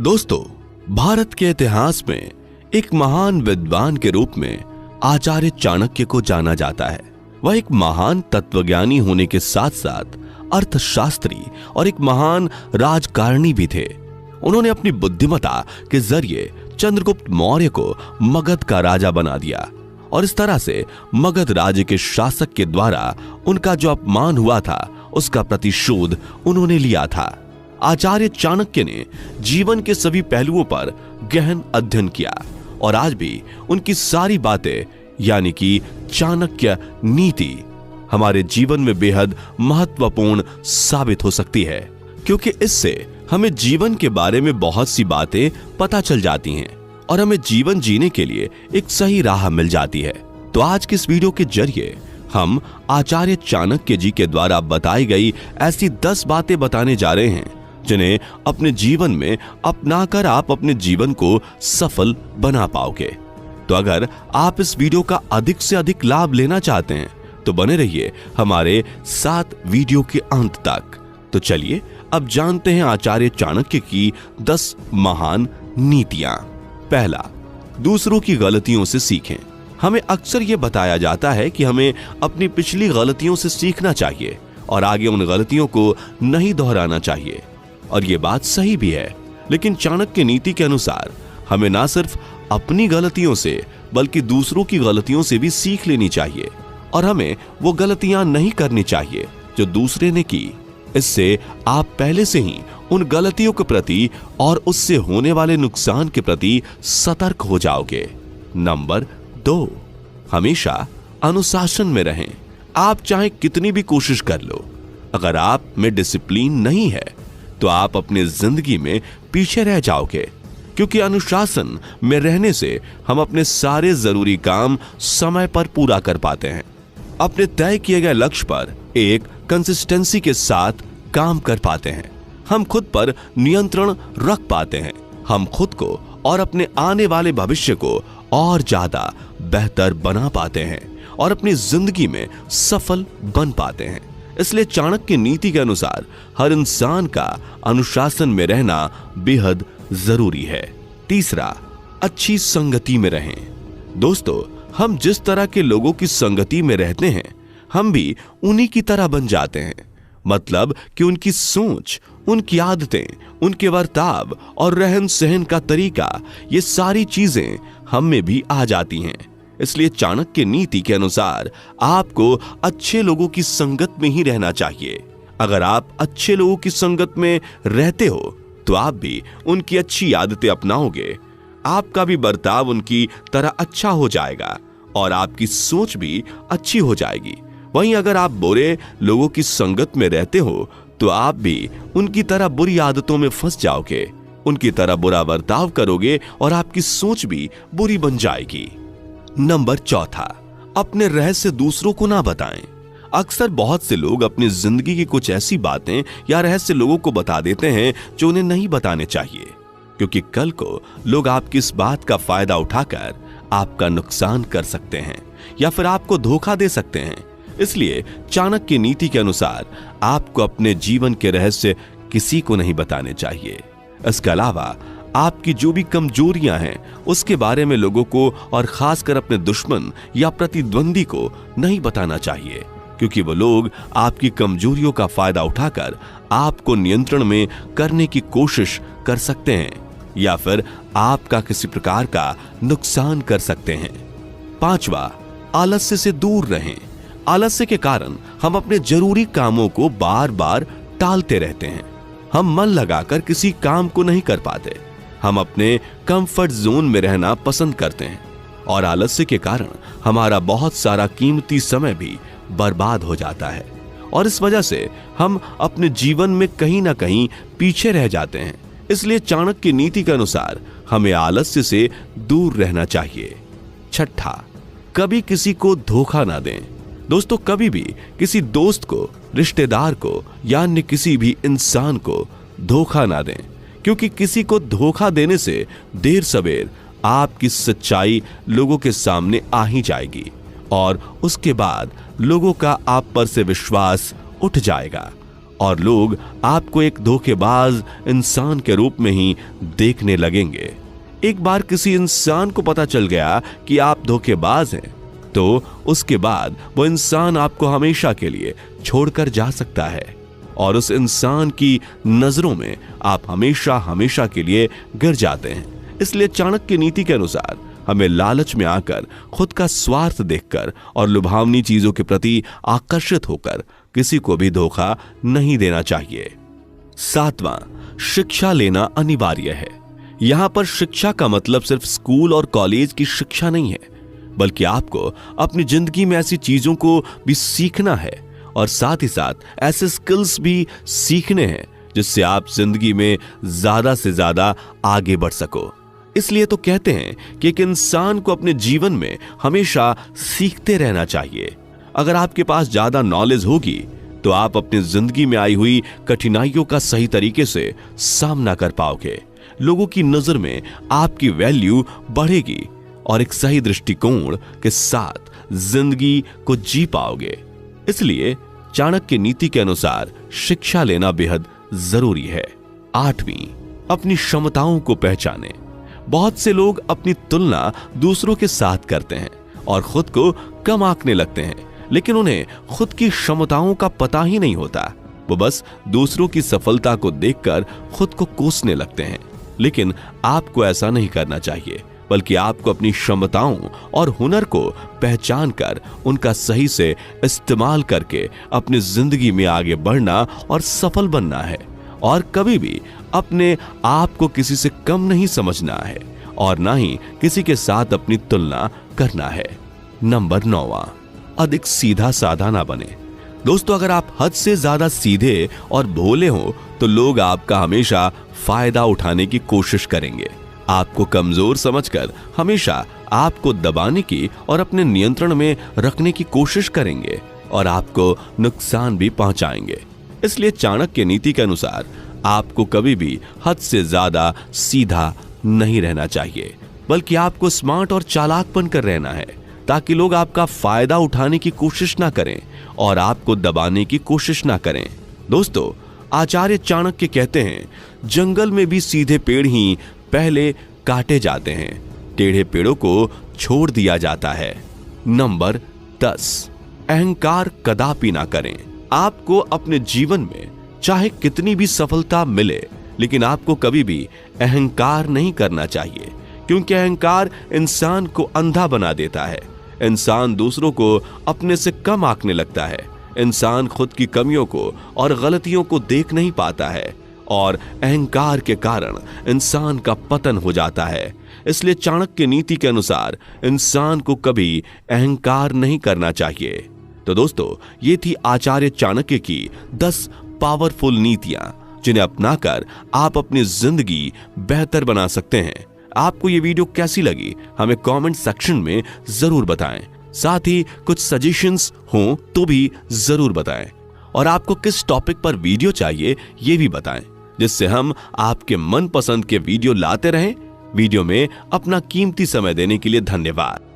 दोस्तों, भारत के इतिहास में एक महान विद्वान के रूप में आचार्य चाणक्य को जाना जाता है। वह एक महान तत्वज्ञानी होने के साथ साथ अर्थशास्त्री और एक महान राजकारणी भी थे। उन्होंने अपनी बुद्धिमत्ता के जरिए चंद्रगुप्त मौर्य को मगध का राजा बना दिया और इस तरह से मगध राज्य के शासक के द्वारा उनका जो अपमान हुआ था उसका प्रतिशोध उन्होंने लिया था। आचार्य चाणक्य ने जीवन के सभी पहलुओं पर गहन अध्ययन किया और आज भी उनकी सारी बातें यानी कि चाणक्य नीति हमारे जीवन में बेहद महत्वपूर्ण साबित हो सकती है, क्योंकि इससे हमें जीवन के बारे में बहुत सी बातें पता चल जाती हैं और हमें जीवन जीने के लिए एक सही राह मिल जाती है। तो आज के इस वीडियो के जरिए हम आचार्य चाणक्य जी के द्वारा बताई गई ऐसी 10 बातें बताने जा रहे हैं जिन्हें अपने जीवन में अपनाकर आप अपने जीवन को सफल बना पाओगे। तो अगर आप इस वीडियो का अधिक से अधिक लाभ लेना चाहते हैं तो बने रहिए हमारे साथ वीडियो के अंत तक। तो चलिए अब जानते हैं आचार्य चाणक्य की 10 महान नीतियां। पहला, दूसरों की गलतियों से सीखें। हमें अक्सर यह बताया जाता है कि हमें अपनी पिछली गलतियों से सीखना चाहिए और आगे उन गलतियों को नहीं दोहराना चाहिए, और यह बात सही भी है। लेकिन चाणक्य नीति के अनुसार हमें ना सिर्फ अपनी गलतियों से बल्कि दूसरों की गलतियों से भी सीख लेनी चाहिए और हमें वो गलतियां नहीं करनी चाहिए जो दूसरे ने की। इससे आप पहले से ही उन गलतियों के प्रति और उससे होने वाले नुकसान के प्रति सतर्क हो जाओगे। नंबर 2, हमेशा अनुशासन में रहें। आप चाहे कितनी भी कोशिश कर लो, अगर आप में डिसिप्लिन नहीं है तो आप अपनी जिंदगी में पीछे रह जाओगे, क्योंकि अनुशासन में रहने से हम अपने सारे जरूरी काम समय पर पूरा कर पाते हैं, अपने तय किए गए लक्ष्य पर एक कंसिस्टेंसी के साथ काम कर पाते हैं, हम खुद पर नियंत्रण रख पाते हैं, हम खुद को और अपने आने वाले भविष्य को और ज्यादा बेहतर बना पाते हैं और अपनी जिंदगी में सफल बन पाते हैं। इसलिए चाणक्य नीति के अनुसार हर इंसान का अनुशासन में रहना बेहद जरूरी है। तीसरा, अच्छी संगति में रहें। दोस्तों, हम जिस तरह के लोगों की संगति में रहते हैं हम भी उन्हीं की तरह बन जाते हैं। मतलब कि उनकी सोच, उनकी आदतें, उनके बर्ताव और रहन सहन का तरीका, ये सारी चीजें हम में भी आ जाती हैं। इसलिए चाणक्य नीति के अनुसार आपको अच्छे लोगों की संगत में ही रहना चाहिए। अगर आप अच्छे लोगों की संगत में रहते हो तो आप भी उनकी अच्छी आदतें अपनाओगे, आपका भी बर्ताव उनकी तरह अच्छा हो जाएगा और आपकी सोच भी अच्छी हो जाएगी। वहीं अगर आप बुरे लोगों की संगत में रहते हो तो आप भी उनकी तरह बुरी आदतों में फंस जाओगे, उनकी तरह बुरा बर्ताव करोगे और आपकी सोच भी बुरी बन जाएगी। नंबर 4, अपने रहस्य दूसरों को ना बताएं। अक्सर बहुत से लोग अपनी जिंदगी की कुछ ऐसी बातें या रहस्य लोगों को बता देते हैं जो उन्हें नहीं बताने चाहिए, क्योंकि कल को लोग आपकी इस बात का फायदा उठाकर आपका नुकसान कर सकते हैं या फिर आपको धोखा दे सकते हैं। इसलिए चाणक्य नीति के अनुसार आपको अपने जीवन के रहस्य किसी को नहीं बताने चाहिए। इसके अलावा आपकी जो भी कमजोरियां हैं उसके बारे में लोगों को और खासकर अपने दुश्मन या प्रतिद्वंदी को नहीं बताना चाहिए, क्योंकि वो लोग आपकी कमजोरियों का फायदा उठाकर आपको नियंत्रण में करने की कोशिश कर सकते हैं या फिर आपका किसी प्रकार का नुकसान कर सकते हैं। 5, आलस्य से दूर रहें। आलस्य के कारण हम अपने जरूरी कामों को बार बार टालते रहते हैं। हम मन लगाकर किसी काम को नहीं कर पाते, हम अपने कंफर्ट जोन में रहना पसंद करते हैं और आलस्य के कारण हमारा बहुत सारा कीमती समय भी बर्बाद हो जाता है और इस वजह से हम अपने जीवन में कहीं ना कहीं पीछे रह जाते हैं। इसलिए चाणक्य नीति के अनुसार हमें आलस्य से दूर रहना चाहिए। 6, कभी किसी को धोखा ना दें। दोस्तों, कभी भी किसी दोस्त को, रिश्तेदार को या अन्य किसी भी इंसान को धोखा ना दें, क्योंकि किसी को धोखा देने से देर सवेर आपकी सच्चाई लोगों के सामने आ ही जाएगी और उसके बाद लोगों का आप पर से विश्वास उठ जाएगा और लोग आपको एक धोखेबाज इंसान के रूप में ही देखने लगेंगे। एक बार किसी इंसान को पता चल गया कि आप धोखेबाज हैं, तो उसके बाद वो इंसान आपको हमेशा के लिए छोड़कर जा सकता है और उस इंसान की नजरों में आप हमेशा हमेशा के लिए गिर जाते हैं। इसलिए चाणक्य नीति के अनुसार हमें लालच में आकर, खुद का स्वार्थ देखकर और लुभावनी चीजों के प्रति आकर्षित होकर किसी को भी धोखा नहीं देना चाहिए। 7वां, शिक्षा लेना अनिवार्य है। यहां पर शिक्षा का मतलब सिर्फ स्कूल और कॉलेज की शिक्षा नहीं है, बल्कि आपको अपनी जिंदगी में ऐसी चीजों को भी सीखना है और साथ ही साथ ऐसे स्किल्स भी सीखने हैं जिससे आप जिंदगी में ज्यादा से ज्यादा आगे बढ़ सको। इसलिए तो कहते हैं कि एक इंसान को अपने जीवन में हमेशा सीखते रहना चाहिए। अगर आपके पास ज्यादा नॉलेज होगी तो आप अपनी जिंदगी में आई हुई कठिनाइयों का सही तरीके से सामना कर पाओगे, लोगों की नजर में आपकी वैल्यू बढ़ेगी और एक सही दृष्टिकोण के साथ जिंदगी को जी पाओगे। इसलिए चाणक्य नीति के अनुसार शिक्षा लेना बेहद जरूरी है। 8वीं, अपनी क्षमताओं को पहचाने। बहुत से लोग अपनी तुलना दूसरों के साथ करते हैं और खुद को कम आंकने लगते हैं, लेकिन उन्हें खुद की क्षमताओं का पता ही नहीं होता। वो बस दूसरों की सफलता को देखकर खुद को कोसने लगते हैं। लेकिन आपको ऐसा नहीं करना चाहिए, बल्कि आपको अपनी क्षमताओं और हुनर को पहचान कर उनका सही से इस्तेमाल करके अपनी जिंदगी में आगे बढ़ना और सफल बनना है। और कभी भी अपने आप को किसी से कम नहीं समझना है और ना ही किसी के साथ अपनी तुलना करना है। नंबर 9वां, अधिक सीधा साधा ना बने। दोस्तों, अगर आप हद से ज्यादा सीधे और भोले हो तो लोग आपका हमेशा फायदा उठाने की कोशिश करेंगे, आपको कमजोर समझकर हमेशा आपको दबाने की और अपने नियंत्रण में रखने की कोशिश करेंगे और आपको नुकसान भी पहुंचाएंगे। इसलिए चाणक्य नीति के अनुसार आपको कभी भी हद से ज्यादा सीधा नहीं रहना चाहिए, बल्कि आपको स्मार्ट और चालाक बनकर रहना है ताकि लोग आपका फायदा उठाने की कोशिश ना करें और आपको दबाने की कोशिश ना करें। दोस्तों, आचार्य चाणक्य कहते हैं, जंगल में भी सीधे पेड़ ही पहले काटे जाते हैं, टेढ़े पेड़ों को छोड़ दिया जाता है। नंबर 10, अहंकार कदापि ना करें। आपको अपने जीवन में चाहे कितनी भी सफलता मिले, लेकिन आपको कभी भी अहंकार नहीं करना चाहिए, क्योंकि अहंकार इंसान को अंधा बना देता है। इंसान दूसरों को अपने से कम आंकने लगता है। इंसान खुद की कमियों को और गलतियों को देख नहीं पाता है और अहंकार के कारण इंसान का पतन हो जाता है। इसलिए चाणक्य नीति के अनुसार इंसान को कभी अहंकार नहीं करना चाहिए। तो दोस्तों, ये थी आचार्य चाणक्य की 10 पावरफुल नीतियां, जिन्हें अपनाकर आप अपनी जिंदगी बेहतर बना सकते हैं। आपको ये वीडियो कैसी लगी हमें कमेंट सेक्शन में जरूर बताएं। साथ ही कुछ सजेशंस हों तो भी जरूर बताएं और आपको किस टॉपिक पर वीडियो चाहिए ये भी बताएं, जिससे हम आपके मनपसंद के वीडियो लाते रहें। वीडियो में अपना कीमती समय देने के लिए धन्यवाद।